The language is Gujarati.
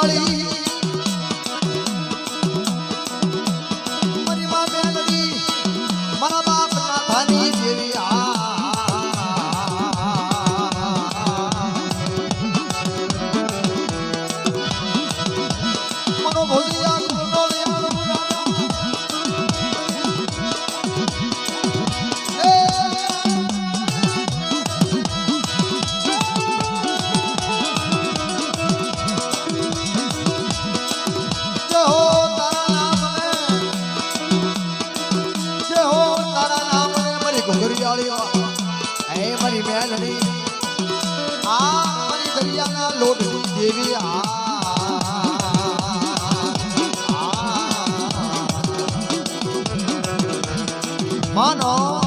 ઘોઘરિયાળી મારી માં બેલડી મારા બાપ નાથાની જેવી મનો ભોજિયા ગુનો લેવાનો રાજા મારી મેલડી મારી દરિયાના લોટની દેવી માનો